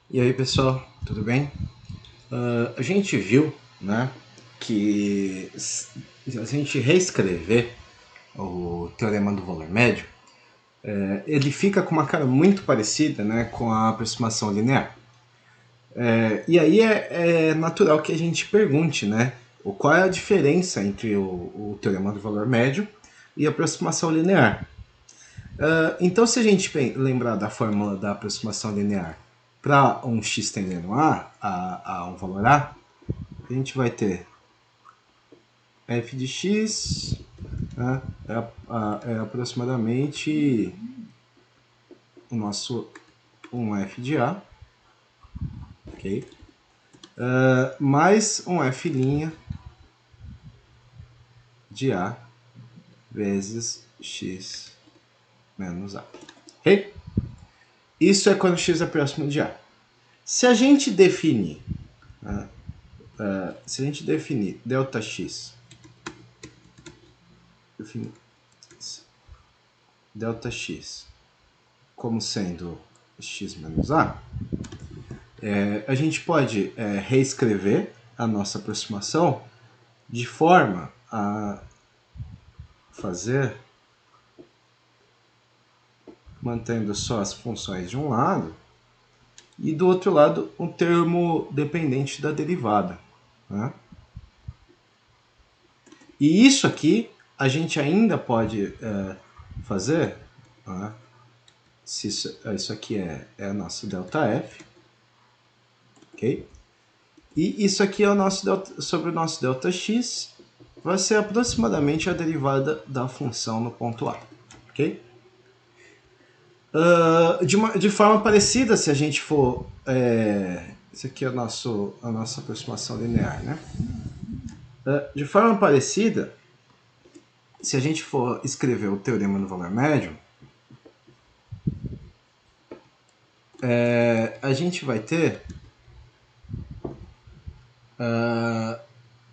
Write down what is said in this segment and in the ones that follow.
E aí pessoal, tudo bem? A gente viu, né, que se a gente reescrever o Teorema do Valor Médio, ele fica com uma cara muito parecida, né, com a aproximação linear. E aí é natural que a gente pergunte, né, qual é a diferença entre o Teorema do Valor Médio e a aproximação linear. Então, se a gente lembrar da fórmula da aproximação linear para um x tendendo a um valor a gente vai ter f de x, né, é aproximadamente o nosso um f de a, ok? Mais um f' de a vezes x menos a, ok? Isso é quando x é próximo de a. Se a gente definir, delta x, como sendo x menos a, a gente pode reescrever a nossa aproximação de forma a fazer, mantendo só as funções de um lado, e do outro lado um termo dependente da derivada, né? E isso aqui a gente ainda pode fazer, né? Se isso aqui é nosso ΔF, ok? E isso aqui é o nosso delta, sobre o nosso ΔX, vai ser aproximadamente a derivada da função no ponto A, ok? De forma parecida, se a gente for... isso aqui é a nossa aproximação linear, né? De forma parecida, se a gente for escrever o teorema do valor médio, a gente vai ter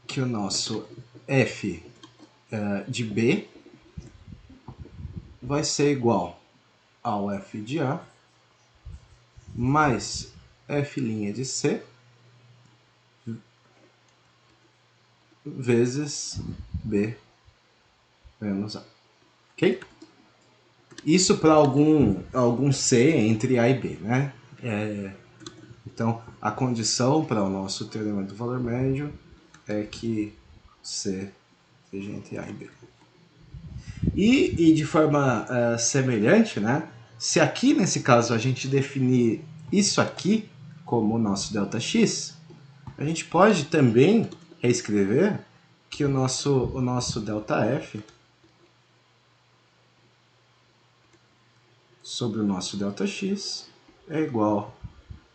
que o nosso f de b vai ser igual ao f de a mais f' de c vezes b menos a, ok? Isso para algum c entre a e b, né? Então, a condição para o nosso teorema do valor médio é que C seja entre A e B. E de forma semelhante, né? Se aqui nesse caso a gente definir isso aqui como o nosso ΔX, a gente pode também reescrever que o nosso ΔF sobre o nosso ΔX é igual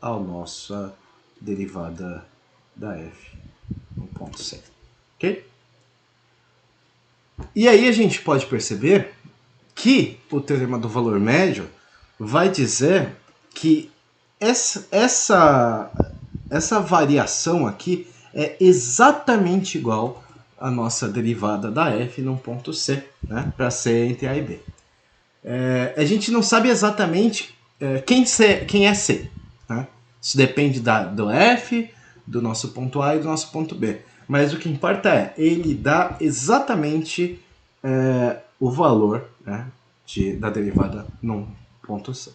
à nossa derivada da f no ponto C. Ok? E aí a gente pode perceber que o teorema do valor médio vai dizer que essa variação aqui é exatamente igual à nossa derivada da f num ponto C, né, para C entre A e B. A gente não sabe exatamente quem é C. Né? Isso depende do f, do nosso ponto A e do nosso ponto B. Mas o que importa é, ele dá exatamente o valor, né, da derivada num ponto C.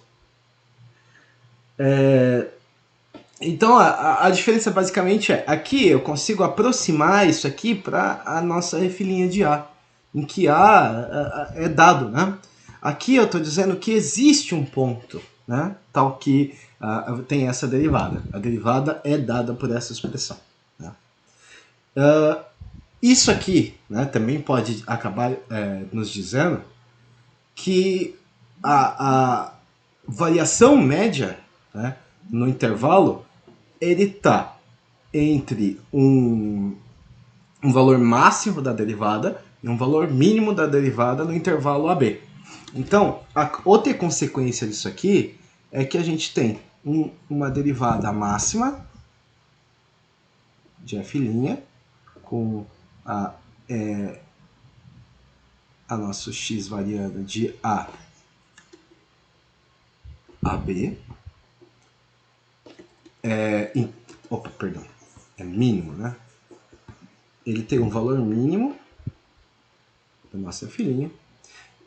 Então a diferença basicamente é, aqui eu consigo aproximar isso aqui para a nossa refilinha de A, em que A é dado, né? Aqui eu estou dizendo que existe um ponto, né, tal que tem essa derivada. A derivada é dada por essa expressão. Né? Isso aqui, né, também pode acabar nos dizendo que a variação média, né, no intervalo, ele está entre um valor máximo da derivada e um valor mínimo da derivada no intervalo AB. Então, a outra consequência disso aqui é que a gente tem uma derivada máxima de f' com a nosso x variando de A a B, Opa, perdão. É mínimo, né? Ele tem um valor mínimo da nossa filhinha.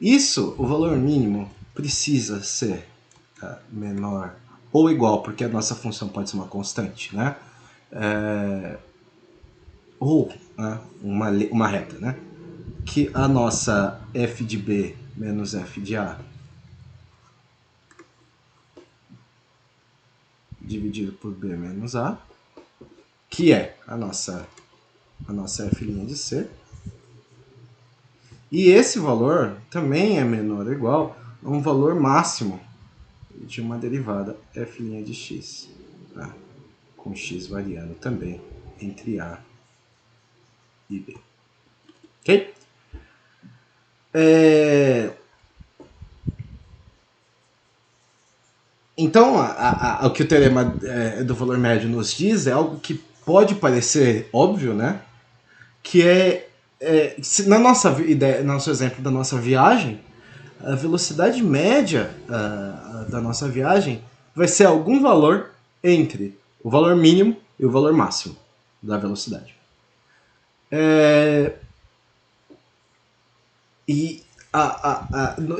Isso, o valor mínimo, precisa ser menor ou igual, porque a nossa função pode ser uma constante, né? Ou uma reta, né? Que a nossa f de b menos f de a dividido por b menos a, que é a nossa f' de c. E esse valor também é menor ou igual a um valor máximo de uma derivada f' de x, tá? Com x variando também entre a e b. Ok? Então, o que o teorema do valor médio nos diz é algo que pode parecer óbvio, né? Que na nossa ideia, no nosso exemplo da nossa viagem, a velocidade média da nossa viagem vai ser algum valor entre o valor mínimo e o valor máximo da velocidade.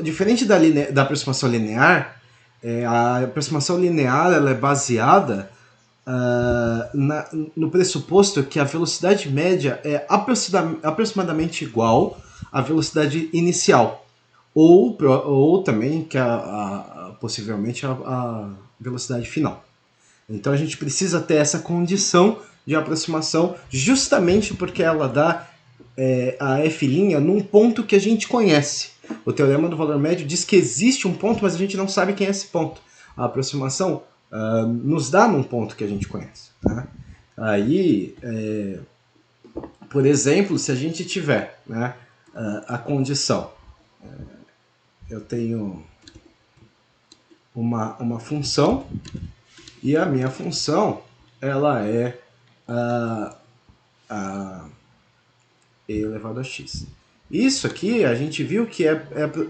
Diferente da aproximação linear, a aproximação linear ela é baseada no pressuposto que a velocidade média é aproximadamente igual à velocidade inicial, ou também que possivelmente a velocidade final. Então a gente precisa ter essa condição de aproximação justamente porque ela dá a f' num ponto que a gente conhece. O teorema do valor médio diz que existe um ponto, mas a gente não sabe quem é esse ponto. A aproximação nos dá num ponto que a gente conhece. Tá? Aí, por exemplo, se a gente tiver, né, a condição, eu tenho uma função e a minha função ela é e elevado a x. Isso aqui a gente viu que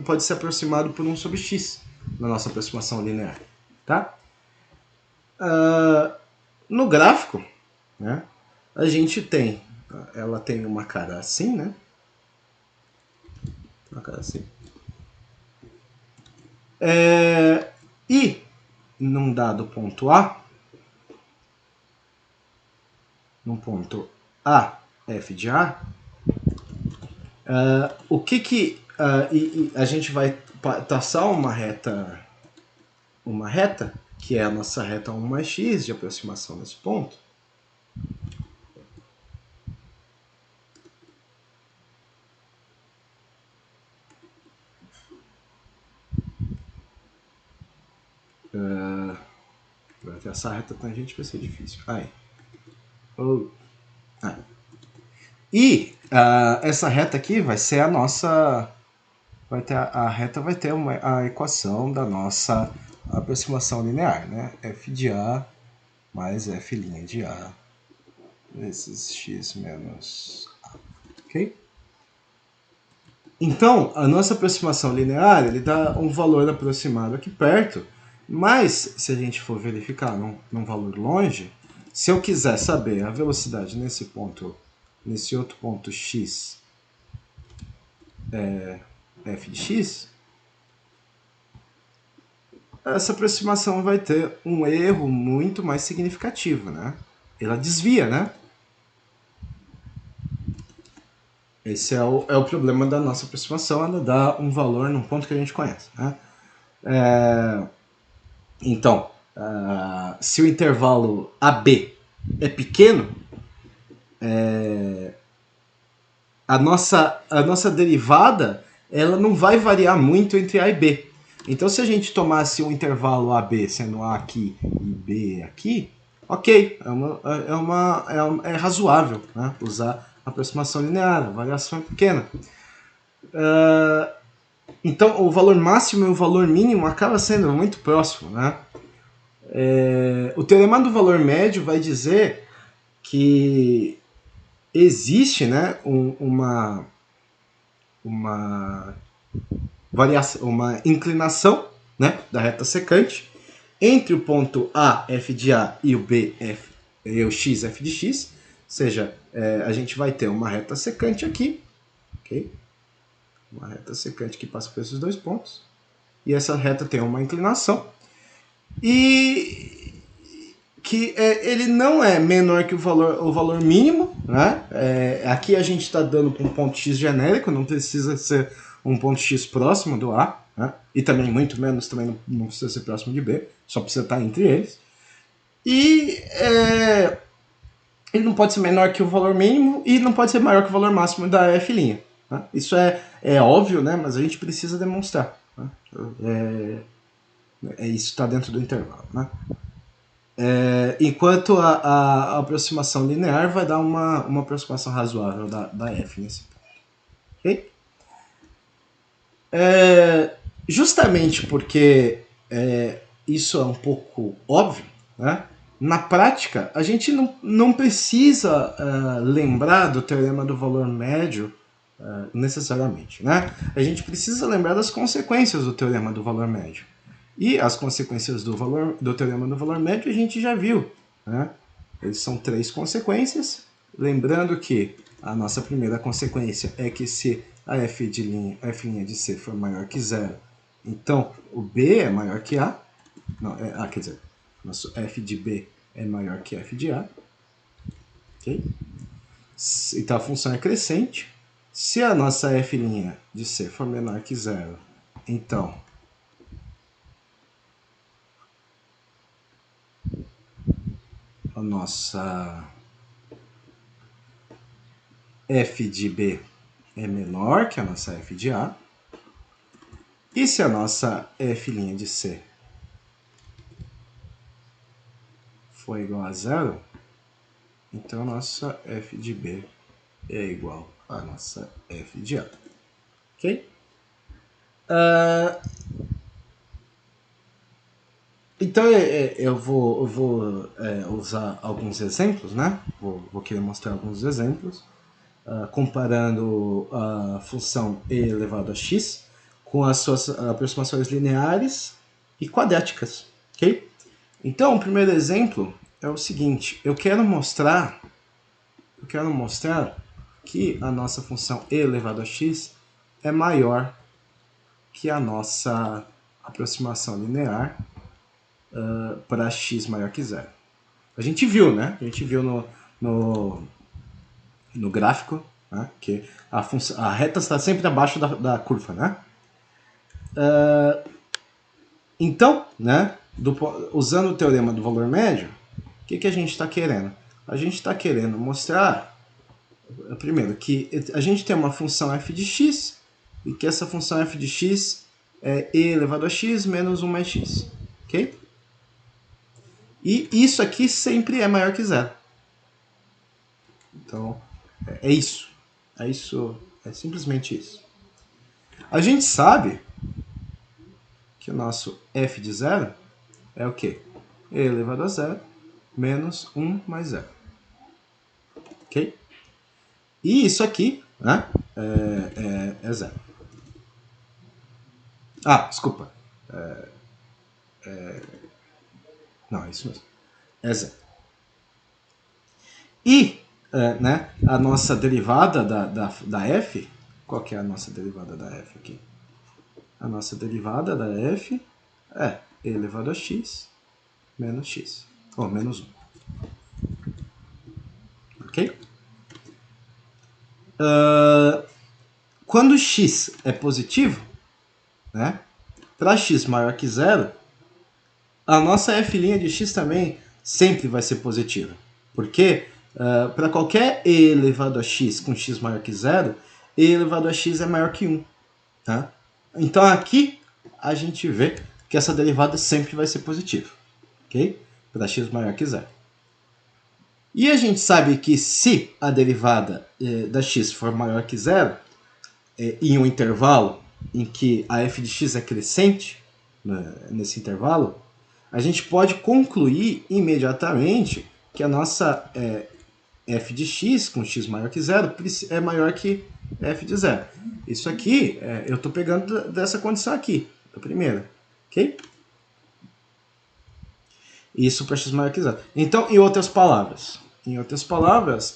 pode ser aproximado por 1 sobre x na nossa aproximação linear. Tá? No gráfico, né, a gente tem, ela tem uma cara assim, né? Uma cara assim. E num dado ponto A, num ponto A, f de A, o que a gente vai traçar uma reta, que é a nossa reta 1 mais x de aproximação nesse ponto. Para traçar a reta tangente vai ser difícil. Aí. E essa reta aqui vai ser a nossa... a reta vai ter a equação da nossa aproximação linear, né? f de a mais f' de a vezes x menos a. Ok? Então, a nossa aproximação linear ele dá um valor aproximado aqui perto, mas se a gente for verificar num valor longe, se eu quiser saber a velocidade nesse ponto, nesse outro ponto x, f de x, essa aproximação vai ter um erro muito mais significativo, né? Ela desvia, né? Esse é o problema da nossa aproximação, ela dá um valor num ponto que a gente conhece, né? Então, se o intervalo AB é pequeno, a nossa derivada ela não vai variar muito entre A e B. Então, se a gente tomasse um intervalo AB, sendo A aqui e B aqui, ok, é razoável, né? Usar a aproximação linear, a variação é pequena. Então, o valor máximo e o valor mínimo acaba sendo muito próximo, né? O teorema do valor médio vai dizer que existe, né, uma variação, uma inclinação, né, da reta secante entre o ponto A, f de A, e o B, f, e o x, f de x. Ou seja, a gente vai ter uma reta secante aqui, ok? Uma reta secante que passa por esses dois pontos. E essa reta tem uma inclinação. E que ele não é menor que o valor mínimo, né? Aqui a gente está dando para um ponto x genérico, não precisa ser um ponto x próximo do A, né? E também muito menos também não precisa ser próximo de B, só precisa estar entre eles. E ele não pode ser menor que o valor mínimo e não pode ser maior que o valor máximo da f'. Né? Isso é óbvio, né? Mas a gente precisa demonstrar. Né? Isso está dentro do intervalo. Né? Enquanto a aproximação linear vai dar uma aproximação razoável da f nesse ponto. Okay? Justamente porque isso é um pouco óbvio, né? Na prática, a gente não precisa lembrar do teorema do valor médio necessariamente. Né? A gente precisa lembrar das consequências do teorema do valor médio. E as consequências do teorema do valor médio a gente já viu. Né? Eles são 3 consequências. Lembrando que a nossa primeira consequência é que se a f' de C for maior que zero, então o B é maior que A. Não, quer dizer, nosso f de B é maior que f de A. Okay? Então a função é crescente. Se a nossa f' de C for menor que zero, então a nossa f de B é menor que a nossa f de A. E se a nossa f' de C for igual a zero, então a nossa f de B é igual à nossa f de A. Ok? Então eu vou usar alguns exemplos, né? Vou querer mostrar alguns exemplos, comparando a função e elevado a x com as suas aproximações lineares e quadráticas. Ok? Então, o primeiro exemplo é o seguinte: eu quero mostrar que a nossa função e elevado a x é maior que a nossa aproximação linear para x maior que zero. A gente viu, né? A gente viu no gráfico, né? Que a reta está sempre abaixo da curva, né? Então, né? Usando o teorema do valor médio, o que a gente está querendo? A gente está querendo mostrar, primeiro, que a gente tem uma função f de x e que essa função f de x é e elevado a x menos 1 mais x. Ok? E isso aqui sempre é maior que zero. Então, é isso. É simplesmente isso. A gente sabe que o nosso f de zero é o quê? E elevado a zero menos 1 mais zero. Ok? E isso aqui, né, é zero. Desculpa. Não, é isso mesmo. É zero. E né, a nossa derivada da f, qual que é a nossa derivada da f aqui? A nossa derivada da f é e elevado a x menos x, ou menos 1. Ok? Quando x é positivo, né, para x maior que zero, a nossa f' de x também sempre vai ser positiva. Porque para qualquer e elevado a x com x maior que zero, e elevado a x é maior que 1. Tá? Então aqui a gente vê que essa derivada sempre vai ser positiva. Okay? Para x maior que zero. E a gente sabe que se a derivada da x for maior que zero, em um intervalo em que a f de x é crescente, né, nesse intervalo, a gente pode concluir imediatamente que a nossa f de x com x maior que zero é maior que f de zero. Isso aqui, eu estou pegando dessa condição aqui, da primeira. Ok? Isso para x maior que zero. Então, em outras palavras,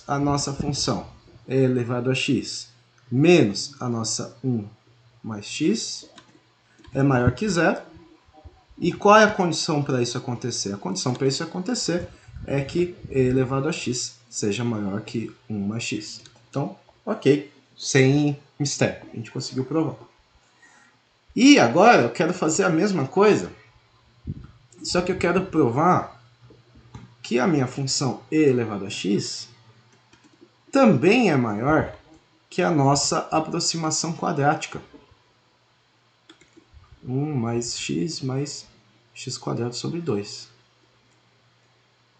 a nossa função e elevado a x menos a nossa 1 mais x é maior que zero. E qual é a condição para isso acontecer? A condição para isso acontecer é que e elevado a x seja maior que 1 mais x. Então, ok, sem mistério, a gente conseguiu provar. E agora eu quero fazer a mesma coisa, só que eu quero provar que a minha função e elevado a x também é maior que a nossa aproximação quadrática. 1 mais x quadrado sobre 2.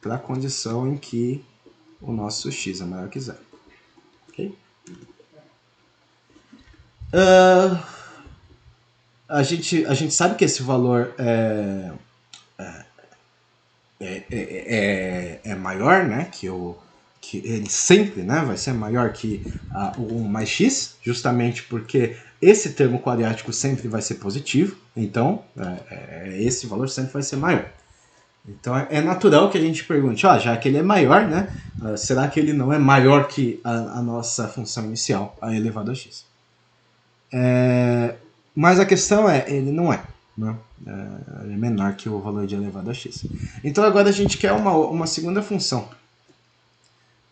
Para a condição em que o nosso x é maior que zero. Okay? A gente sabe que esse valor é maior, né? Que ele sempre, né, vai ser maior que o 1 mais x, justamente porque esse termo quadrático sempre vai ser positivo, então esse valor sempre vai ser maior. Então é natural que a gente pergunte, já que ele é maior, né, será que ele não é maior que a nossa função inicial, a elevado a x? Mas a questão ele não é. Né? Ele é menor que o valor de elevado a x. Então agora a gente quer uma segunda função.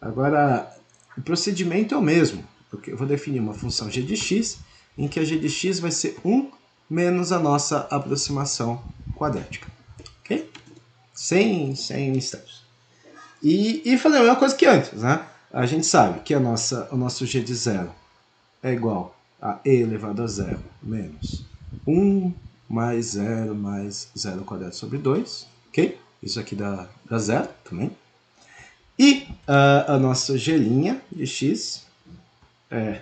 Agora, o procedimento é o mesmo. Eu vou definir uma função g de x, em que a g de x vai ser 1 menos a nossa aproximação quadrática. Ok? Sem mistérios. E fazer a mesma coisa que antes. Né? A gente sabe que o nosso g de 0 é igual a e elevado a 0 menos 1 mais 0 quadrado sobre 2. Ok? Isso aqui dá 0 também. E a nossa g' de x é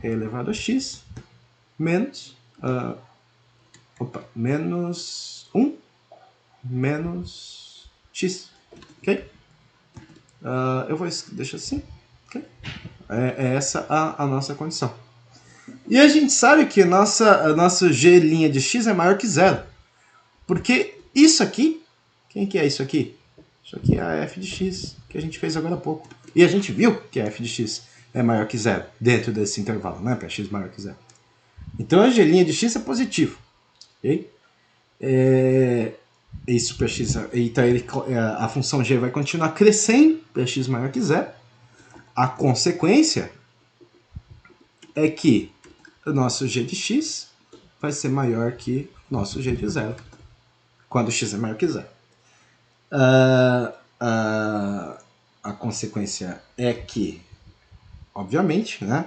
e elevado a x menos, menos 1 menos x. Ok? Eu vou deixar assim. Okay? É essa a nossa condição. E a gente sabe que nosso g' de x é maior que zero. Porque isso aqui, quem que é isso aqui? Isso aqui é a f de x, que a gente fez agora há pouco. E a gente viu que a f de x é maior que zero, dentro desse intervalo, né? Para x maior que zero. Então a g' de x é positivo. Okay? Isso para x. Então a função g vai continuar crescendo para x maior que zero. A consequência é que o nosso g de x vai ser maior que o nosso g de zero, quando x é maior que zero. A consequência é que, obviamente, né,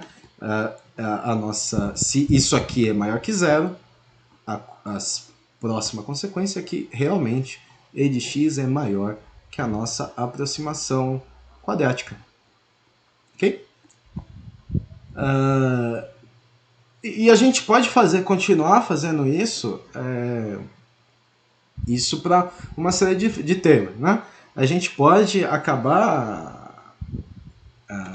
se isso aqui é maior que zero, a próxima consequência é que realmente e de x é maior que a nossa aproximação quadrática. Ok? E a gente pode continuar fazendo isso para uma série de temas, né? A gente pode acabar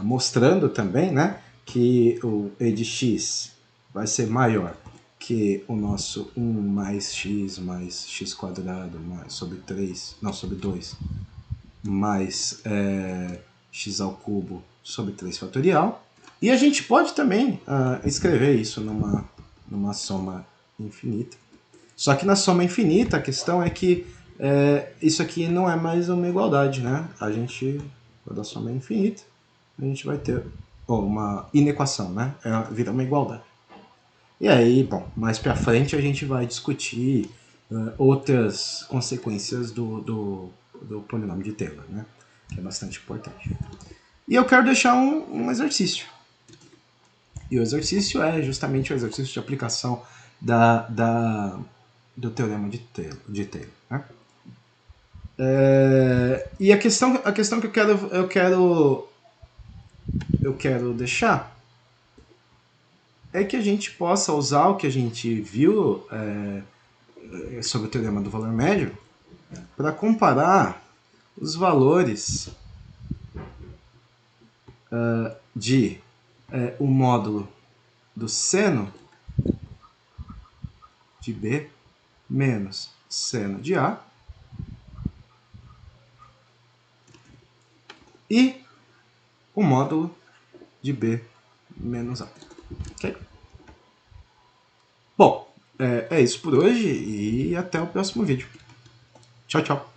mostrando também, né, que o e de x vai ser maior que o nosso 1 mais x quadrado mais sobre 2 mais x ao cubo sobre 3 fatorial. E a gente pode também escrever isso numa soma infinita. Só que na soma infinita a questão é que isso aqui não é mais uma igualdade, né? Quando a soma é infinita, a gente vai ter uma inequação, né? Vira uma igualdade. E aí, bom, mais pra frente a gente vai discutir outras consequências do polinômio de Taylor, né? Que é bastante importante. E eu quero deixar um exercício. E o exercício é justamente o exercício de aplicação do teorema de Taylor. Né? E a questão que eu quero deixar é que a gente possa usar o que a gente viu sobre o teorema do valor médio para comparar os valores de o módulo do seno de B menos seno de A e o módulo de B menos A. Ok? Bom, é isso por hoje e até o próximo vídeo. Tchau, tchau.